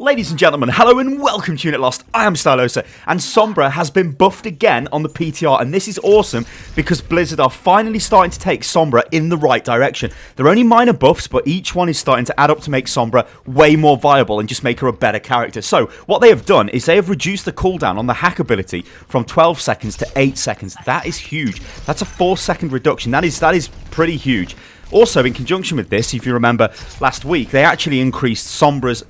Ladies and gentlemen, hello and welcome to Unit Lost. I am Stylosa, and Sombra has been buffed again on the PTR, and this is awesome because Blizzard are finally starting to take Sombra in the right direction. They're only minor buffs, but each one is starting to add up to make Sombra way more viable and just make her a better character. So, what they have done is they have reduced the cooldown on the hack ability from 12 seconds to 8 seconds. That is huge. That's a 4-second reduction. That is pretty huge. Also, in conjunction with this, if you remember last week, they actually decreased Sombra's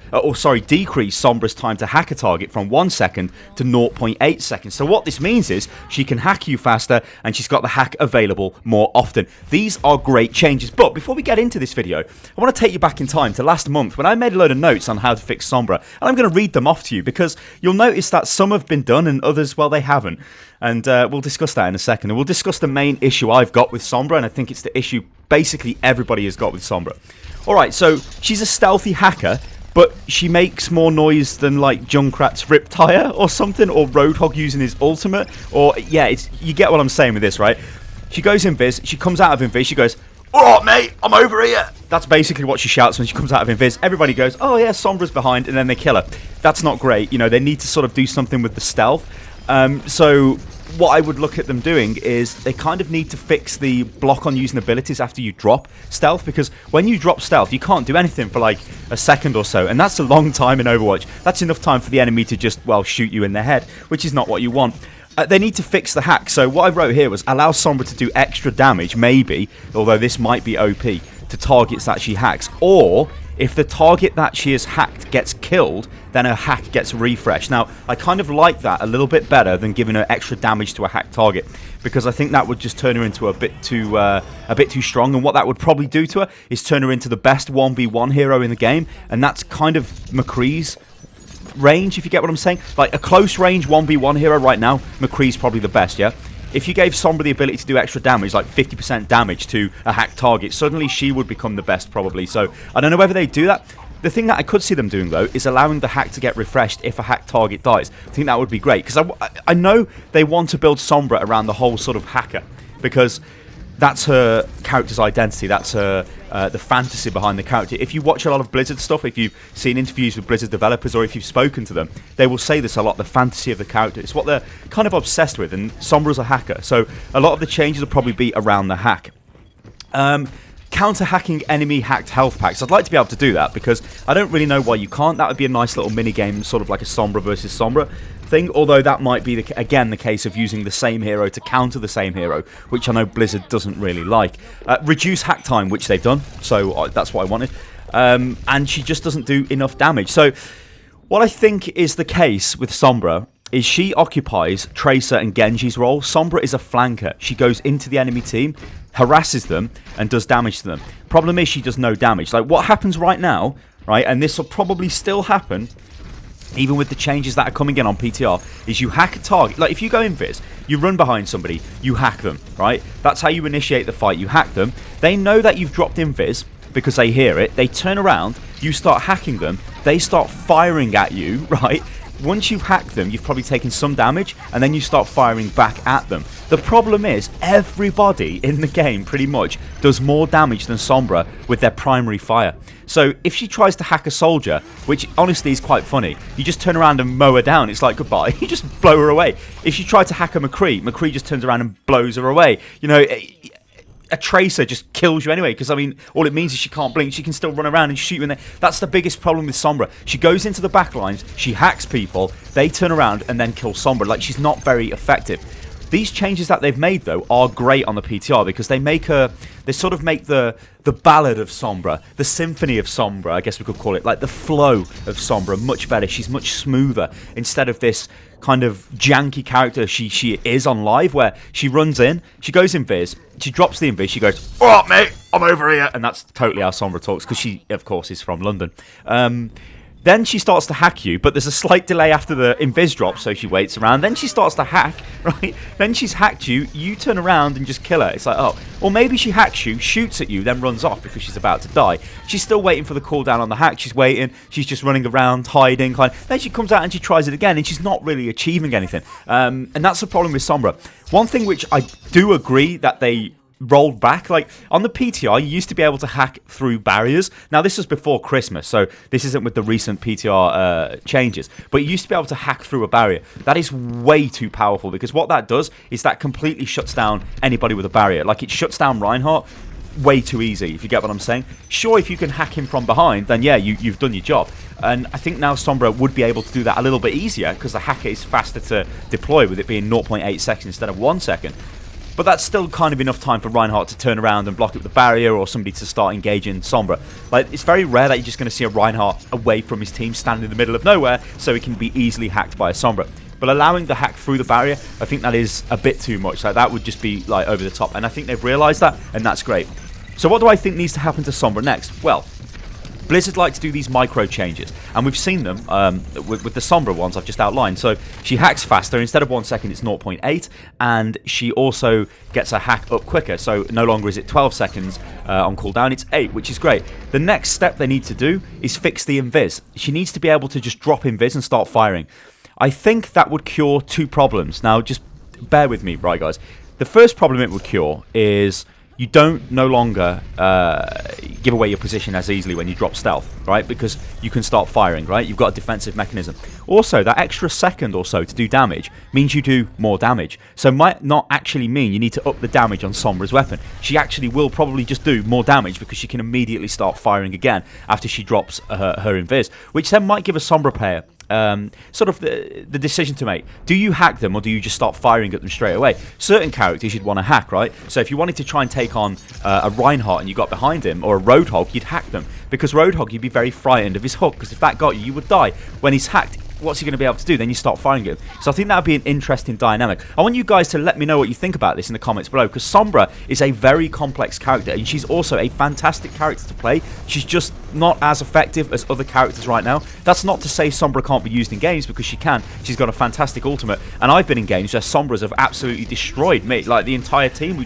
time to hack a target from 1 second to 0.8 seconds. So what this means is she can hack you faster and she's got the hack available more often. These are great changes. But before we get into this video, I want to take you back in time to last month when I made a load of notes on how to fix Sombra. And I'm going to read them off to you because you'll notice that some have been done and others, well, they haven't. And we'll discuss that in a second. And we'll discuss the main issue I've got with Sombra, and I think it's the issue basically everybody has got with Sombra. Alright, so she's a stealthy hacker, but she makes more noise than like Junkrat's Riptire or something, or Roadhog using his ultimate, or yeah, you get what I'm saying with this, right? She goes invis, she comes out of invis, she goes, "Alright mate, I'm over here." That's basically what she shouts when she comes out of invis. Everybody goes, "Oh yeah, Sombra's behind," and then they kill her. That's not great, you know, they need to sort of do something with the stealth. So what I would look at them doing is they kind of need to fix the block on using abilities after you drop stealth, because when you drop stealth you can't do anything for like a second or so, and that's a long time in Overwatch. That's enough time for the enemy to just, well, shoot you in the head, which is not what you want. They need to fix the hack. So what I wrote here was allow Sombra to do extra damage, maybe, although this might be OP, to targets that she hacks, or if the target that she has hacked gets killed, then her hack gets refreshed. Now, I kind of like that a little bit better than giving her extra damage to a hacked target, because I think that would just turn her into a bit too strong, and what that would probably do to her is turn her into the best 1v1 hero in the game, and that's kind of McCree's range, if you get what I'm saying. Like a close range 1v1 hero right now, McCree's probably the best, yeah? If you gave Sombra the ability to do extra damage, like 50% damage to a hacked target, suddenly she would become the best probably. So I don't know whether they do that. The thing that I could see them doing though is allowing the hack to get refreshed if a hacked target dies. I think that would be great, because I know they want to build Sombra around the whole sort of hacker, because that's her character's identity, that's her the fantasy behind the character. If you watch a lot of Blizzard stuff, if you've seen interviews with Blizzard developers, or if you've spoken to them, they will say this a lot, the fantasy of the character. It's what they're kind of obsessed with, and Sombra's a hacker, so a lot of the changes will probably be around the hack. Counter-hacking enemy hacked health packs. I'd like to be able to do that, because I don't really know why you can't. That would be a nice little mini-game, sort of like a Sombra versus Sombra thing, although that might be, again, the case of using the same hero to counter the same hero, which I know Blizzard doesn't really like. Reduce hack time, which they've done, so that's what I wanted. And she just doesn't do enough damage. So what I think is the case with Sombra is she occupies Tracer and Genji's role. Sombra is a flanker. She goes into the enemy team, harasses them, and does damage to them. Problem is she does no damage. Like what happens right now, right, and this will probably still happen even with the changes that are coming in on PTR, is you hack a target. Like if you go invis, you run behind somebody, you hack them, right? That's how you initiate the fight. You hack them. They know that you've dropped invis because they hear it. They turn around, you start hacking them, they start firing at you, right? Once you've hacked them, you've probably taken some damage, and then you start firing back at them. The problem is, everybody in the game, pretty much, does more damage than Sombra with their primary fire. So, if she tries to hack a soldier, which honestly is quite funny, you just turn around and mow her down, it's like goodbye, you just blow her away. If she tried to hack a McCree just turns around and blows her away. You know, a Tracer just kills you anyway, because I mean, all it means is she can't blink, she can still run around and shoot you in there. That's the biggest problem with Sombra. She goes into the back lines, she hacks people, they turn around and then kill Sombra. Like, she's not very effective. These changes that they've made though are great on the PTR, because they make her, they sort of make the ballad of Sombra, the symphony of Sombra, I guess we could call it, like the flow of Sombra much better. She's much smoother instead of this kind of janky character she is on live, where she runs in, she goes invis, she drops the invis, she goes, "Alright mate, I'm over here," and that's totally how Sombra talks, because she of course is from London. Then she starts to hack you, but there's a slight delay after the invis drop, so she waits around. Then she starts to hack, right? Then she's hacked you, you turn around and just kill her. It's like, oh, or maybe she hacks you, shoots at you, then runs off because she's about to die. She's still waiting for the cooldown on the hack. She's waiting, she's just running around, hiding. Then she comes out and she tries it again, and she's not really achieving anything. And that's the problem with Sombra. One thing which I do agree that they rolled back. Like on the PTR, you used to be able to hack through barriers. Now this was before Christmas, so this isn't with the recent PTR changes, but you used to be able to hack through a barrier. That is way too powerful, because what that does is that completely shuts down anybody with a barrier. Like it shuts down Reinhardt way too easy, if you get what I'm saying. Sure, if you can hack him from behind, then yeah, you've done your job. And I think now Sombra would be able to do that a little bit easier, because the hacker is faster to deploy, with it being 0.8 seconds instead of 1 second. But that's still kind of enough time for Reinhardt to turn around and block up the barrier, or somebody to start engaging Sombra. Like, it's very rare that you're just going to see a Reinhardt away from his team standing in the middle of nowhere so he can be easily hacked by a Sombra. But allowing the hack through the barrier, I think that is a bit too much. Like, that would just be like over the top. And I think they've realised that, and that's great. So what do I think needs to happen to Sombra next? Well, Blizzard like to do these micro changes, and we've seen them with the Sombra ones I've just outlined. So she hacks faster. Instead of 1 second, it's 0.8, and she also gets her hack up quicker. So no longer is it 12 seconds on cooldown, it's 8, which is great. The next step they need to do is fix the invis. She needs to be able to just drop invis and start firing. I think that would cure 2 problems. Now, just bear with me, right, guys? The first problem it would cure is you don't no longer give away your position as easily when you drop stealth, right? Because you can start firing, right? You've got a defensive mechanism. Also, that extra second or so to do damage means you do more damage. So might not actually mean you need to up the damage on Sombra's weapon. She actually will probably just do more damage, because she can immediately start firing again after she drops her invis, which then might give a Sombra player sort of the decision to make. Do you hack them, or do you just start firing at them straight away? Certain characters you'd want to hack, right? So if you wanted to try and take on a Reinhardt and you got behind him, or a Roadhog, you'd hack them, because Roadhog, you'd be very frightened of his hook, because if that got you, you would die. When he's hacked, what's he going to be able to do? Then you start firing him. So I think that would be an interesting dynamic. I want you guys to let me know what you think about this in the comments below, because Sombra is a very complex character, and she's also a fantastic character to play. She's just not as effective as other characters right now. That's not to say Sombra can't be used in games, because she can. She's got a fantastic ultimate, and I've been in games where Sombras have absolutely destroyed me, like the entire team,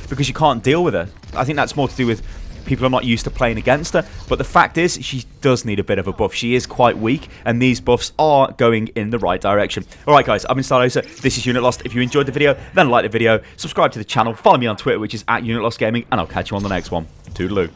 because you can't deal with her. I think that's more to do with people are not used to playing against her, but the fact is she does need a bit of a buff. She is quite weak, and these buffs are going in the right direction. Alright guys, I've been Stylosa, this is Unit Lost. If you enjoyed the video, then like the video, subscribe to the channel, follow me on Twitter, which is @UnitLostGaming, and I'll catch you on the next one. Toodaloo.